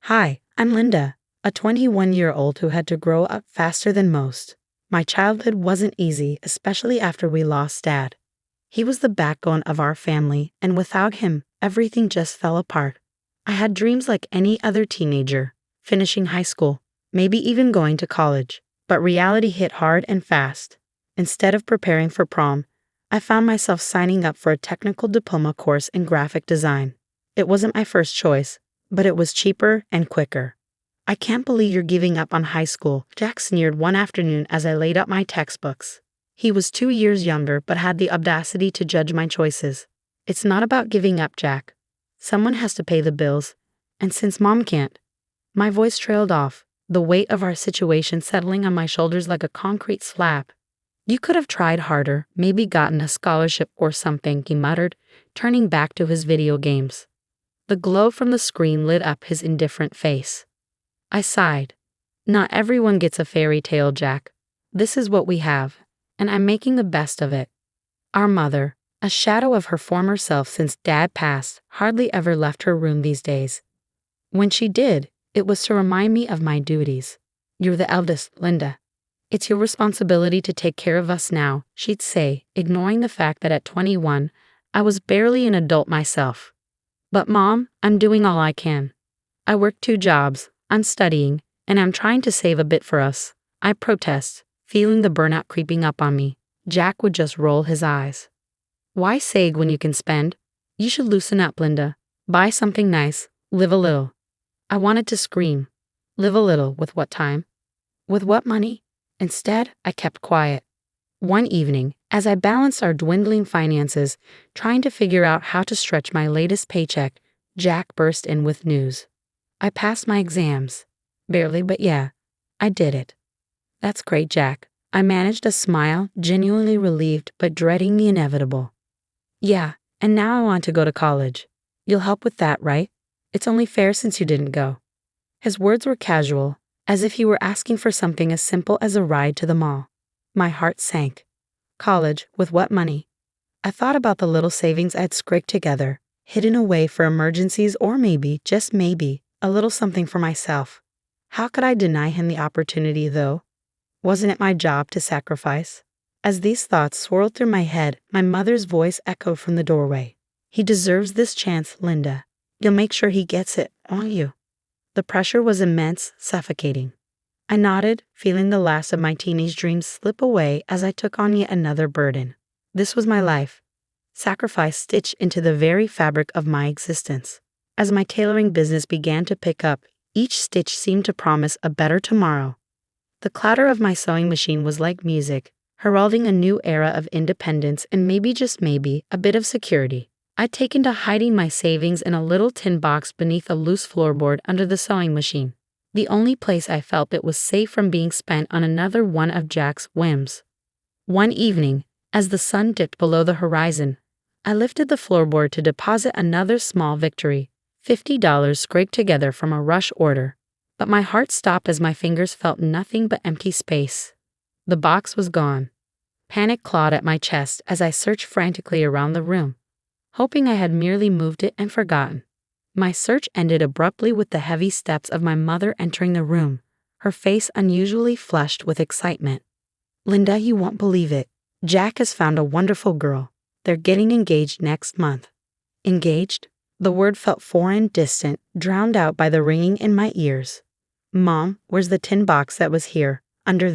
Hi, I'm Linda, a 21-year-old who had to grow up faster than most. My childhood wasn't easy, especially after we lost Dad. He was the backbone of our family, and without him, everything just fell apart. I had dreams like any other teenager, finishing high school, maybe even going to college. But reality hit hard and fast. Instead of preparing for prom, I found myself signing up for a technical diploma course in graphic design. It wasn't my first choice, but it was cheaper and quicker. "I can't believe you're giving up on high school," Jack sneered one afternoon as I laid out my textbooks. He was 2 years younger but had the audacity to judge my choices. "It's not about giving up, Jack. Someone has to pay the bills, and since Mom can't..." My voice trailed off, the weight of our situation settling on my shoulders like a concrete slap. "You could have tried harder, maybe gotten a scholarship or something," he muttered, turning back to his video games. The glow from the screen lit up his indifferent face. I sighed. "Not everyone gets a fairy tale, Jack. This is what we have, and I'm making the best of it." Our mother, a shadow of her former self since Dad passed, hardly ever left her room these days. When she did, it was to remind me of my duties. "You're the eldest, Linda. It's your responsibility to take care of us now," she'd say, ignoring the fact that at 21, I was barely an adult myself. "But Mom, I'm doing all I can. I work 2 jobs, I'm studying, and I'm trying to save a bit for us." I protest, feeling the burnout creeping up on me. Jack would just roll his eyes. "Why save when you can spend? You should loosen up, Linda. Buy something nice, live a little." I wanted to scream. Live a little with what time? With what money? Instead, I kept quiet. One evening, as I balanced our dwindling finances, trying to figure out how to stretch my latest paycheck, Jack burst in with news. "I passed my exams." "Barely, but yeah, I did it." "That's great, Jack." I managed a smile, genuinely relieved but dreading the inevitable. "Yeah, and now I want to go to college. You'll help with that, right? It's only fair since you didn't go." His words were casual, as if he were asking for something as simple as a ride to the mall. My heart sank. College, with what money? I thought about the little savings I'd scraped together, hidden away for emergencies or maybe, just maybe, a little something for myself. How could I deny him the opportunity, though? Wasn't it my job to sacrifice? As these thoughts swirled through my head, my mother's voice echoed from the doorway. "He deserves this chance, Linda. You'll make sure he gets it, won't you?" The pressure was immense, suffocating. I nodded, feeling the last of my teenage dreams slip away as I took on yet another burden. This was my life. Sacrifice stitched into the very fabric of my existence. As my tailoring business began to pick up, each stitch seemed to promise a better tomorrow. The clatter of my sewing machine was like music, heralding a new era of independence and maybe, just maybe, a bit of security. I'd taken to hiding my savings in a little tin box beneath a loose floorboard under the sewing machine. The only place I felt it was safe from being spent on another one of Jack's whims. One evening, as the sun dipped below the horizon, I lifted the floorboard to deposit another small victory, $50 scraped together from a rush order. But my heart stopped as my fingers felt nothing but empty space. The box was gone. Panic clawed at my chest as I searched frantically around the room, hoping I had merely moved it and forgotten. My search ended abruptly with the heavy steps of my mother entering the room, her face unusually flushed with excitement. "Linda, you won't believe it. Jack has found a wonderful girl. They're getting engaged next month." Engaged? The word felt foreign, distant, drowned out by the ringing in my ears. "Mom, where's the tin box that was here, under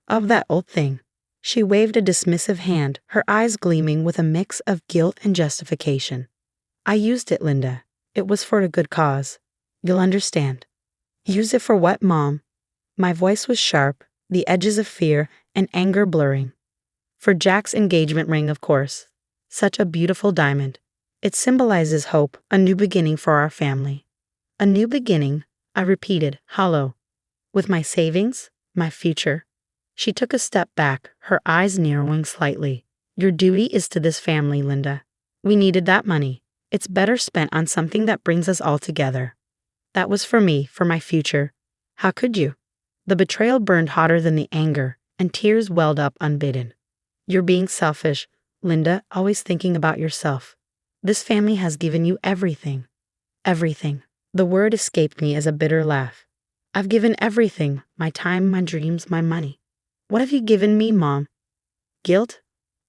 of that old thing?" She waved a dismissive hand, her eyes gleaming with a mix of guilt and justification. "I used it, Linda. It was for a good cause. You'll understand." "Use it for what, Mom?" My voice was sharp, the edges of fear and anger blurring. "For Jack's engagement ring, of course. Such a beautiful diamond. It symbolizes hope, a new beginning for our family." "A new beginning," I repeated, hollow. "With my savings? My future?" She took a step back, her eyes narrowing slightly. "Your duty is to this family, Linda. We needed that money. It's better spent on something that brings us all together." That was for me, for my future. How could you? The betrayal burned hotter than the anger, and tears welled up unbidden. "You're being selfish, Linda, always thinking about yourself. This family has given you everything." "Everything." The word escaped me as a bitter laugh. I've given everything, my time, my dreams, my money. What have you given me, Mom? Guilt?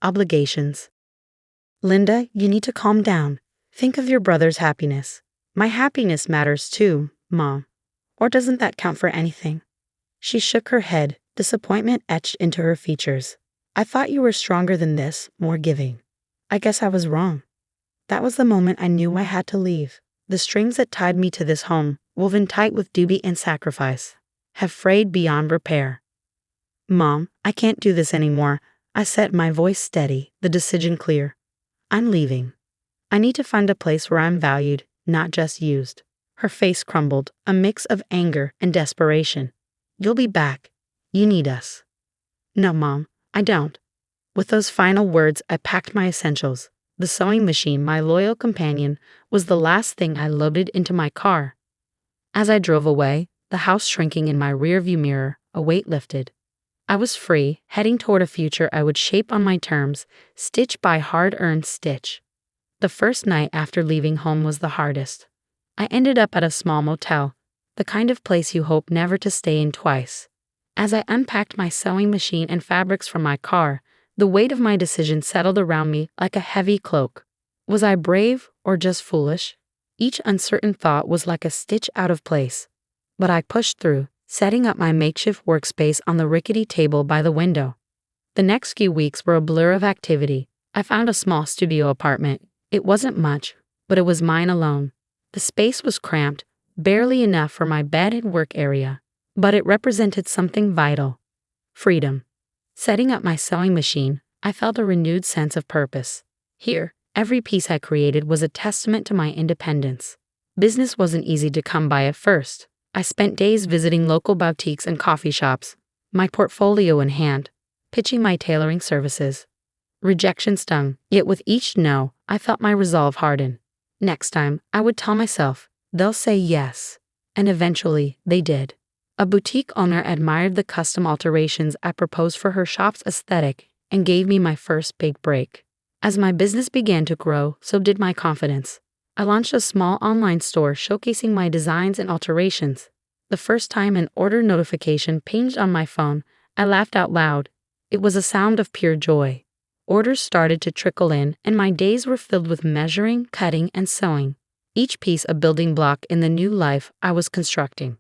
Obligations? Linda, you need to calm down. Think of your brother's happiness. My happiness matters too, Mom. Or doesn't that count for anything? She shook her head, disappointment etched into her features. I thought you were stronger than this, more giving. I guess I was wrong. That was the moment I knew I had to leave. The strings that tied me to this home, woven tight with duty and sacrifice, have frayed beyond repair. Mom, I can't do this anymore, I said, my voice steady, the decision clear. I'm leaving. I need to find a place where I'm valued, not just used. Her face crumbled, a mix of anger and desperation. You'll be back. You need us. No, Mom, I don't. With those final words, I packed my essentials. The sewing machine, my loyal companion, was the last thing I loaded into my car. As I drove away, the house shrinking in my rearview mirror, a weight lifted. I was free, heading toward a future I would shape on my terms, stitch by hard-earned stitch. The first night after leaving home was the hardest. I ended up at a small motel, the kind of place you hope never to stay in twice. As I unpacked my sewing machine and fabrics from my car, the weight of my decision settled around me like a heavy cloak. Was I brave or just foolish? Each uncertain thought was like a stitch out of place. But I pushed through, setting up my makeshift workspace on the rickety table by the window. The next few weeks were a blur of activity. I found a small studio apartment. It wasn't much, but it was mine alone. The space was cramped, barely enough for my bed and work area, but it represented something vital: freedom. Setting up my sewing machine, I felt a renewed sense of purpose. Here, every piece I created was a testament to my independence. Business wasn't easy to come by at first. I spent days visiting local boutiques and coffee shops, my portfolio in hand, pitching my tailoring services. Rejection stung, yet with each no, I felt my resolve harden. Next time, I would tell myself, they'll say yes. And eventually, they did. A boutique owner admired the custom alterations I proposed for her shop's aesthetic and gave me my first big break. As my business began to grow, so did my confidence. I launched a small online store showcasing my designs and alterations. The first time an order notification pinged on my phone, I laughed out loud. It was a sound of pure joy. Orders started to trickle in, and my days were filled with measuring, cutting, and sewing, each piece a building block in the new life I was constructing.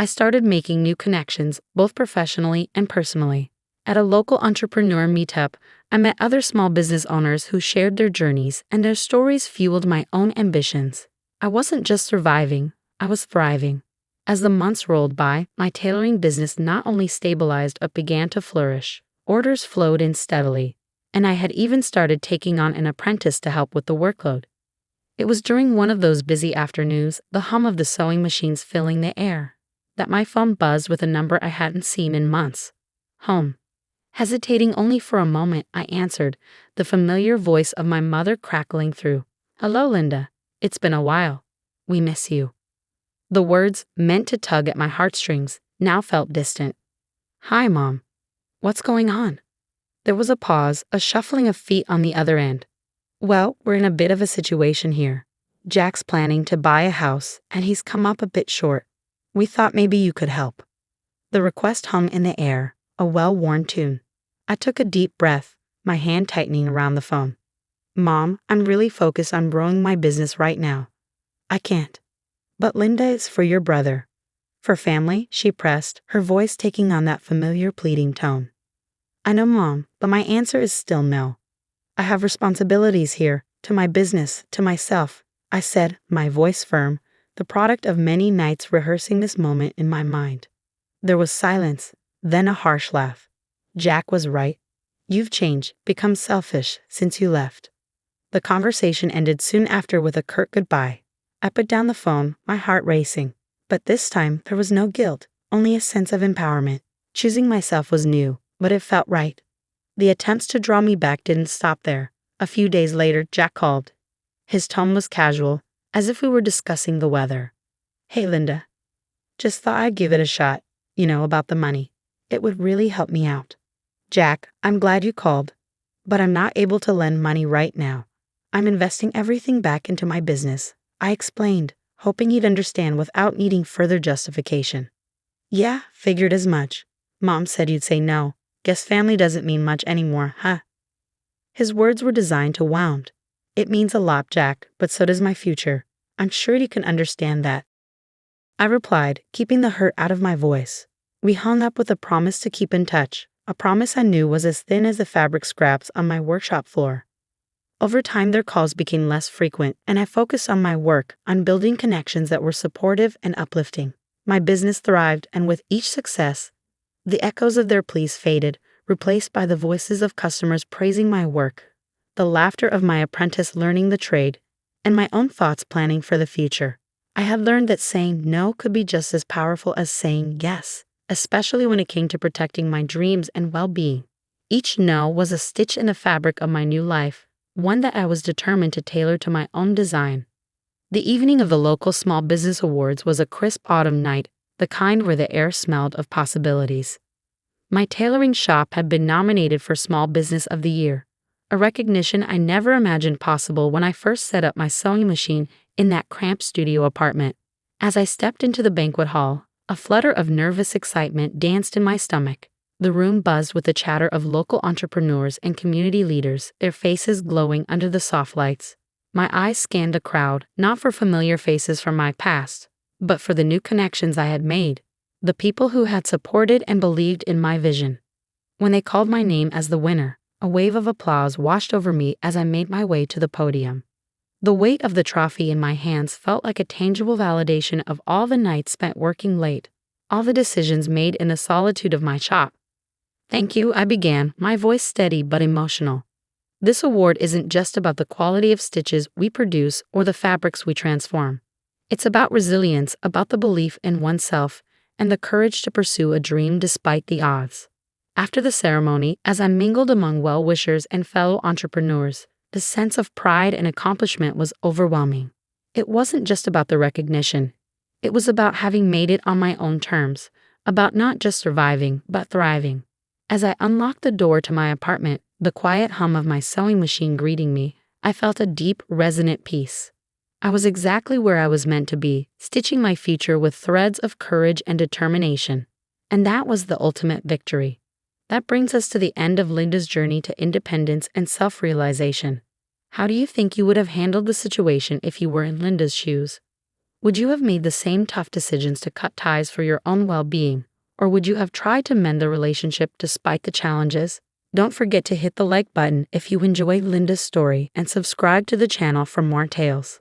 I started making new connections, both professionally and personally. At a local entrepreneur meetup, I met other small business owners who shared their journeys, and their stories fueled my own ambitions. I wasn't just surviving, I was thriving. As the months rolled by, my tailoring business not only stabilized but began to flourish. Orders flowed in steadily, and I had even started taking on an apprentice to help with the workload. It was during one of those busy afternoons, the hum of the sewing machines filling the air, that my phone buzzed with a number I hadn't seen in months. Home. Hesitating only for a moment, I answered, the familiar voice of my mother crackling through. Hello, Linda. It's been a while. We miss you. The words, meant to tug at my heartstrings, now felt distant. Hi, Mom. What's going on? There was a pause, a shuffling of feet on the other end. Well, we're in a bit of a situation here. Jack's planning to buy a house, and he's come up a bit short. We thought maybe you could help. The request hung in the air, a well-worn tune. I took a deep breath, my hand tightening around the phone. Mom, I'm really focused on growing my business right now. I can't. But Linda is for your brother. For family, she pressed, her voice taking on that familiar pleading tone. I know, Mom, but my answer is still no. I have responsibilities here, to my business, to myself, I said, my voice firm, the product of many nights rehearsing this moment in my mind. There was silence, then a harsh laugh. Jack was right. You've changed, become selfish, since you left. The conversation ended soon after with a curt goodbye. I put down the phone, my heart racing. But this time, there was no guilt, only a sense of empowerment. Choosing myself was new, but it felt right. The attempts to draw me back didn't stop there. A few days later, Jack called. His tone was casual, as if we were discussing the weather. Hey, Linda. Just thought I'd give it a shot, about the money. It would really help me out. Jack, I'm glad you called, but I'm not able to lend money right now. I'm investing everything back into my business, I explained, hoping he'd understand without needing further justification. Yeah, figured as much. Mom said you'd say no. Guess family doesn't mean much anymore, huh? His words were designed to wound. It means a lot, Jack, but so does my future. I'm sure you can understand that. I replied, keeping the hurt out of my voice. We hung up with a promise to keep in touch, a promise I knew was as thin as the fabric scraps on my workshop floor. Over time, their calls became less frequent, and I focused on my work, on building connections that were supportive and uplifting. My business thrived, and with each success, the echoes of their pleas faded, replaced by the voices of customers praising my work, the laughter of my apprentice learning the trade, and my own thoughts planning for the future. I had learned that saying no could be just as powerful as saying yes, especially when it came to protecting my dreams and well-being. Each no was a stitch in the fabric of my new life, one that I was determined to tailor to my own design. The evening of the local Small Business Awards was a crisp autumn night, the kind where the air smelled of possibilities. My tailoring shop had been nominated for Small Business of the Year, a recognition I never imagined possible when I first set up my sewing machine in that cramped studio apartment. As I stepped into the banquet hall, a flutter of nervous excitement danced in my stomach. The room buzzed with the chatter of local entrepreneurs and community leaders, their faces glowing under the soft lights. My eyes scanned the crowd, not for familiar faces from my past, but for the new connections I had made, the people who had supported and believed in my vision. When they called my name as the winner, a wave of applause washed over me as I made my way to the podium. The weight of the trophy in my hands felt like a tangible validation of all the nights spent working late, all the decisions made in the solitude of my shop. Thank you, I began, my voice steady but emotional. This award isn't just about the quality of stitches we produce or the fabrics we transform. It's about resilience, about the belief in oneself, and the courage to pursue a dream despite the odds. After the ceremony, as I mingled among well-wishers and fellow entrepreneurs, the sense of pride and accomplishment was overwhelming. It wasn't just about the recognition. It was about having made it on my own terms, about not just surviving, but thriving. As I unlocked the door to my apartment, the quiet hum of my sewing machine greeting me, I felt a deep, resonant peace. I was exactly where I was meant to be, stitching my future with threads of courage and determination. And that was the ultimate victory. That brings us to the end of Linda's journey to independence and self-realization. How do you think you would have handled the situation if you were in Linda's shoes? Would you have made the same tough decisions to cut ties for your own well-being, or would you have tried to mend the relationship despite the challenges? Don't forget to hit the like button if you enjoyed Linda's story and subscribe to the channel for more tales.